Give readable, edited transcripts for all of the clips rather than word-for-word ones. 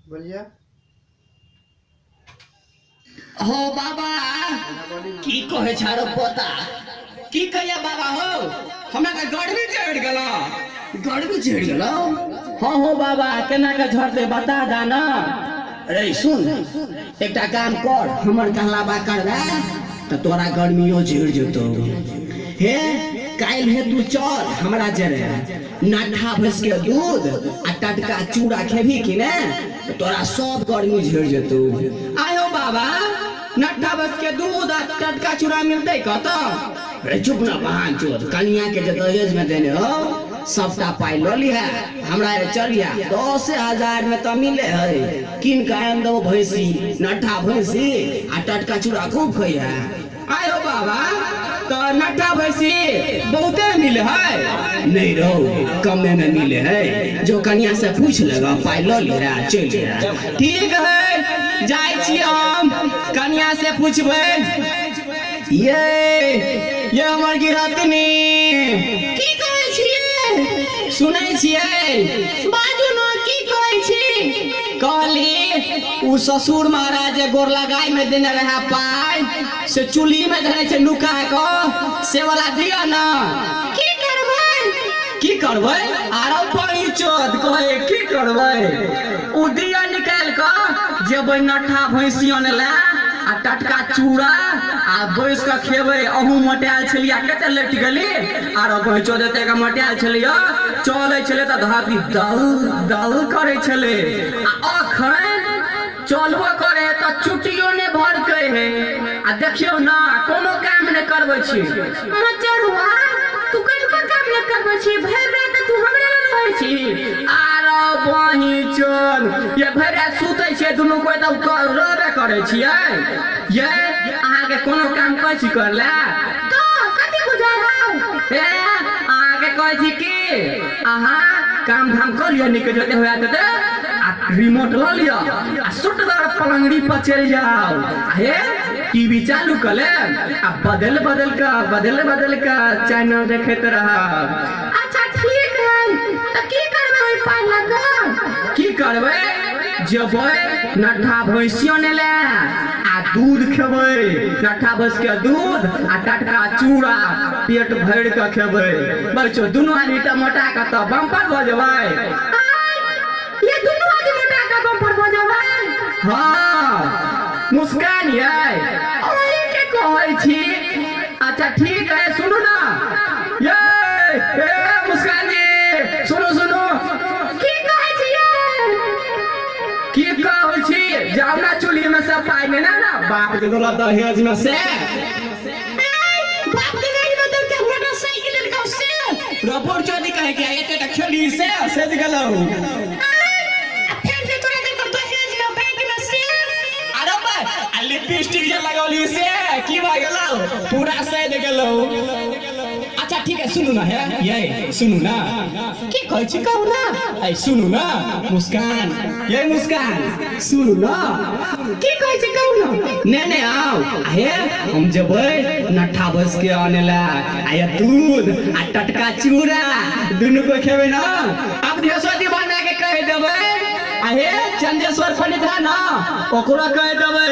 बोलिए। हो बाबा की कहे छारो पोता की कहिया बाबा हो हमरा का गड़बी चढ़ गेलो हाँ हो बाबा केना के झड़ते बता दा ना। अरे सुन एकटा काम कर हमर कहला बा करबे त तोरा गर्मियो झड़ जतो। हे काल हे तू चल हमरा जरे नाठा भैंस के दूध आ टटका चूड़ा खेबी कि ने तोरा सब गर्मी झड़ जतो। आयो बाबा नट्ठा भैंस के दूध आ टटका चूड़ा मिलते कत? अरे चुप ना बहान चोद कन्या के जे दहेज में देने हो सबटा पाई लो लिया हमरा चलिया 10,000 में तो मिले है किन का आन दो भैंसी नट्ठा भैंसी आ टटका चूड़ा खूब खइया। आयो बाबा तो नट्ठा भैंसी बहुते मिले है नहीं रो कमे में मिले है जो कन्या से पूछ लेगा पाई लो लिया चल जा। ठीक है जाय छी हम कन्या से पूछबे। ये हमर गिरहतनी की कहै छियै सुनै छियै बाजू न की कहै छी? कहली उ ससुर महाराज जे गोर लगाई में देने रहा पाई से चुल्ही में धरे छै नुका क से वाला दिया ना। की करबै आरो पानी चोद कहे की करबै उ दिया निकाल क जेबै नट्ठा भैंसियन ले आ टटका चूड़ा आ बैस के खेबै। अहू मोटाल छलिया कते लेट गेली आरो पहुंचो देते के मोटाल छलिया चलै छले त धापी दल दल करे छले आ अखन चलबो करे त चुटियो ने भर के है आ देखियो ना कोनो काम ने करबै छी मचरुआ तू कोनो काम ने करबै छी भर रात तू हमरा लग रहै छी आरो बही चल ये भरा सुतै छै दुनु कोइ त रोबे करे छियै। ये अहाँ के कोनो काम कहै छी करला तो कथि बुझाय ए अहाँ के कहै छी की अहाँ काम धाम कर लियो निकल जते होया त आ रिमोट ल लियो आ सुटदार पलंगड़ी पर चल जाओ हे टीवी चालू कर ले आ बदल का चैनल देखत रहा। अच्छा ठीक है त की करबै पाई लगा की करबै जेबै नट्ठा भैंसियो ने ले आ दूध खेबै नट्ठा भैंस के दूध आ टटका चूड़ा पेट भर के खेबै बच्चो दुनू आदमी टमाटा के त बम्पर भ जेबै। ये दुनू आदमी मोटा के बम्पर भ जेबै हां मुस्कान ये ओए के कहै छी। अच्छा ठीक है सुनो ना ये मुस्कान जी सुनो की कहै छी की कहै छी जाओ ना चुल्ही में से पाई में ना बाप के दोला दहेज में से बाप के दहेज में के मोटरसाइकिल का से रबर चोरी कहे के एते त खेली से गेलौ फिर से तोरा के दहेज में बैंक में से अरे बा लिपस्टिक जे लगौली से की भा गेलौ पूरा सैद गेलौ। अच्छा ठीक है सुनू ना है ये सुनू ना की कहै छी कहू ना ए सुनू ना मुस्कान ये मुस्कान सुनू ना की कहै छी कहू ना ने आओ हे हम जेबै नट्ठा भैंस के आने ला आ दूध आ टटका चूड़ा दुनु को खेबै ना अब देशोदी बना के कह देबै आहे चंदेश्वर पंडित है ना ओकरा कह देबै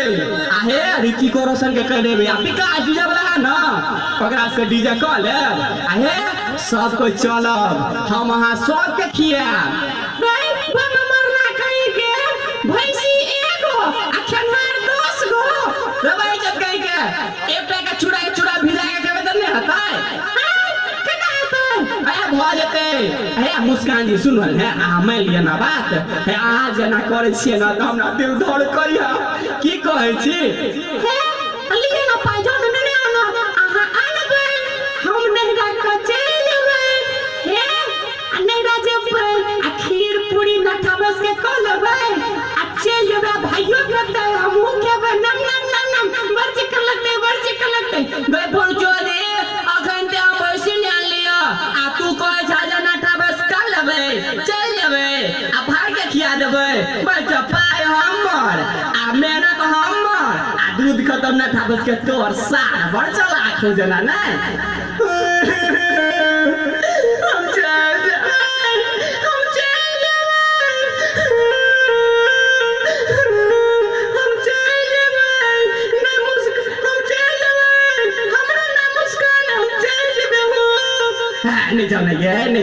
आहे रिकी को रोशन के कह देबै आ विकास डीजे वाला है ना ओकरा से डीजे कह ले आहे सब कोई चलब हम वहां सब के खियाब भाई बाबा मरना कहीं के भैंसी एगो आ खनवार 10 गो रबै जब कहीं के एकटा के चूड़ा भिजा के देबै त नहीं हतै केना हतै आया भ जेतै। हे मुस्कान जी सुन है आ मान लिया ना बात है आ जेना करे छियै ना त हमरा दिल धड़ करिया की कहै छी हे लिया ना पाई जान ने आना आहा आनबै हम नहीं रख के चल जेबै हे नहीं रख जेबै आ खीर पूरी नट्ठा भैंस के क लेबै आ चल जेबै भाइयो के त हमहु खेबै नम बर्जी कर लगतै गए पहुंचो दे अखन ते पैसे ले लिया आ तू कहै छ जे नट्ठा भैंस कर लेबै चल जेबै आ भाई के खिया देबै बच्चा पाई हमर आ मेहनत हमर आ दूध खत्म नट्ठा भैंस के तोर सार बड़ चला खोजना ना हम चल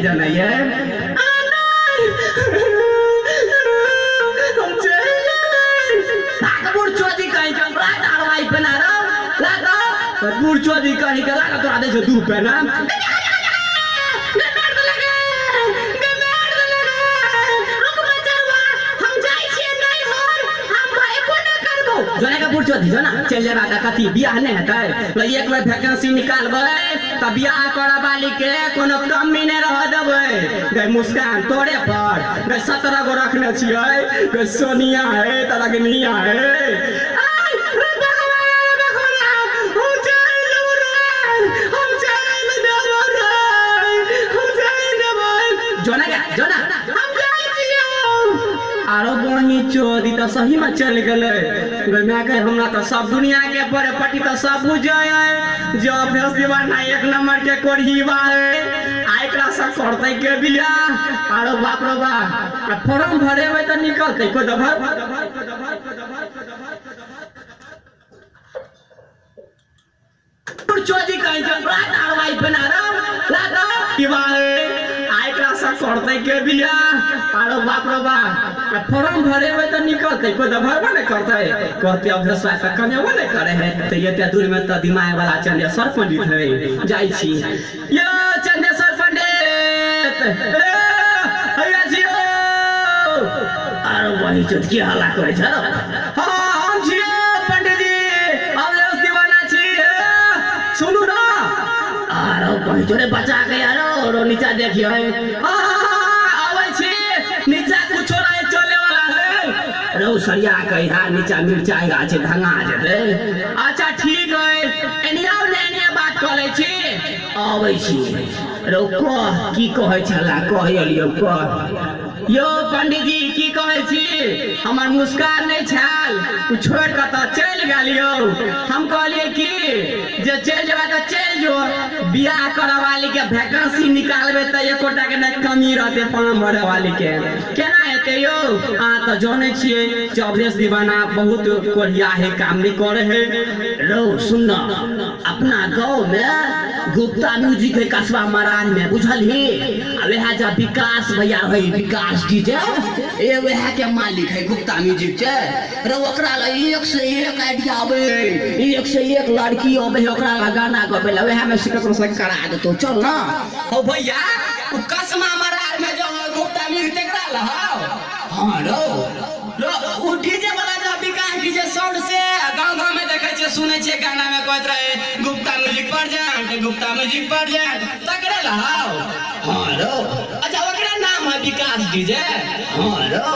जाना ये चौधरी कहीं बूढ़ चौधरी कहीं के लागा तो आधे से दूर पे ना जोने का बूढ़ चौधरी जो ना चल जाबा का कथी बियाह नहीं हेतै एक बार वैकेंसी निकालबै त बियाह करऽ वाली के कोनो कमी नहीं रह देबै गै मुस्कान तोरे पर गै 17 गो रखने छियै गै सोनिया है तरगनिया है आरो बनी चोरी तो सही में चल गए हमरा तो सब दुनिया के बड़े पट्टी तो सब बुझे जो अभ्यास दीवाना एक नंबर के कोढ़ीवा है आइकरा सब करते के बिया आरो बाप रे बाप फॉर्म भरेबै तो निकलते को दभर चोरी कहीं रात आरवाई बना रहा लागा दीवार आइकरा सब करते के बिया आरो बाप रे बाप फॉर्म भरेबै तो निकलते को दभरबो नहीं करते कहते अभ्यास से कनेबो नहीं करे है तो एते दूर में तो दिमाग वाला चंदेश्वर पंडित है जाई छी यो चंदेश्वर पंडित हैया जियो आरो वही चोट की हल्ला करे छ हां हम छियै पंडित जी अभ्यास दीवाना छी सुनु ना आरो वही जोरे बचा के यारो रो नीचा देखियो आबै छी नीचा कुछो नहीं चले वाला है रो सरिया कहि हा नीचा मिर्चाई गाछ धंगा जेते अच्छा ठीक है एनिया ने बात करे छी आबै छी रो को की कहै छला कहिलियो को यो पंडित जी की कहै छी हमर मुस्कान नहीं छल तू छोड़ के त चल गेलियो हम कहलिए कि जे चल जेबा त चल जो बियाह करे वाली के वैकेंसी निकालबे त एकोटा के नहीं कमी रहते फॉर्म भरे वाली के केना हेते यो आ त जाने छिए अभ्यास दीवाना बहुत कोढ़िया है काम नहीं करे है रो सुन अपना गांव में गुप्ता म्यूजिक है कस्बा महाराज में बुझलही वह जा विकास भैया है विकास डीजे ए वह के मालिक है गुप्ता म्यूजिक छे रो ओकरा ल 1 से 1 आइडिया आवे 1 से 1 लड़की आवे ओकरा ल गाना गावे ल वह में सिकत से करा दे तो चल ना हो भैया तू कस्बा महाराज में जो गुप्ता म्यूजिक तेकरा ल हां रो उ डीजे वाला जो विकास डीजे साउंड से गांव-गांव में देखे छे सुने छे गाना में कहत रहे गुप्ता म्यूजिक पर जान तकरे लाओ हां रो अच्छा ओकरे नाम है विकास डीजे हां रो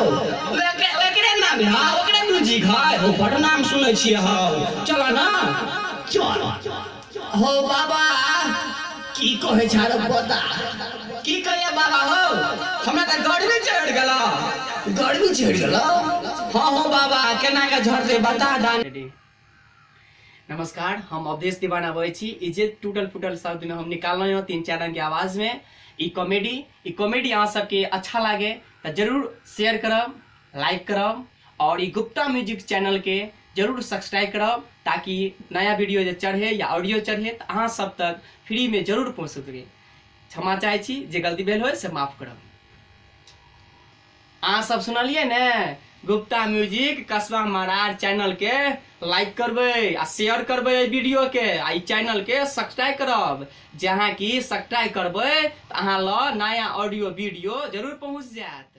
ओकरे नाम है हां ओकरे म्यूजिक है वो बड़ नाम सुने छिए हां चलो ना चल हो बाबा की कहे छारो बता की कहे बाबा हो हमरा त गर्मी चढ़ गेला हां हो बाबा केना के झड़ते बता दान नमस्कार हम अवधेश दीवाना बोले छी इजे टूटल फूटल शब्द में हम निकालना है 3-4 रंग के आवाज में ई कॉमेडी अहाँ सबके अच्छा लगे तो जरूर शेयर करब लाइक करब और ई गुप्ता म्यूजिक चैनल के जरूर सब्सक्राइब करब ताकि नया वीडियो जो चढ़े या ऑडियो चढ़े तो अहाँ सब तक फ्री में जरूर पहुँच सके क्षमा चाहे छी जे गलती भेल हो से माफ करब अहाँ सब सुनलिए ने गुप्ता म्यूजिक कस्बा महाराज चैनल के लाइक करबे आ शेयर करबे वीडियो के आ चैनल के सब्सक्राइब करब जहाँ की सब्सक्राइब करबे तो अहाँ ल नया ऑडियो वीडियो जरूर पहुँच जात।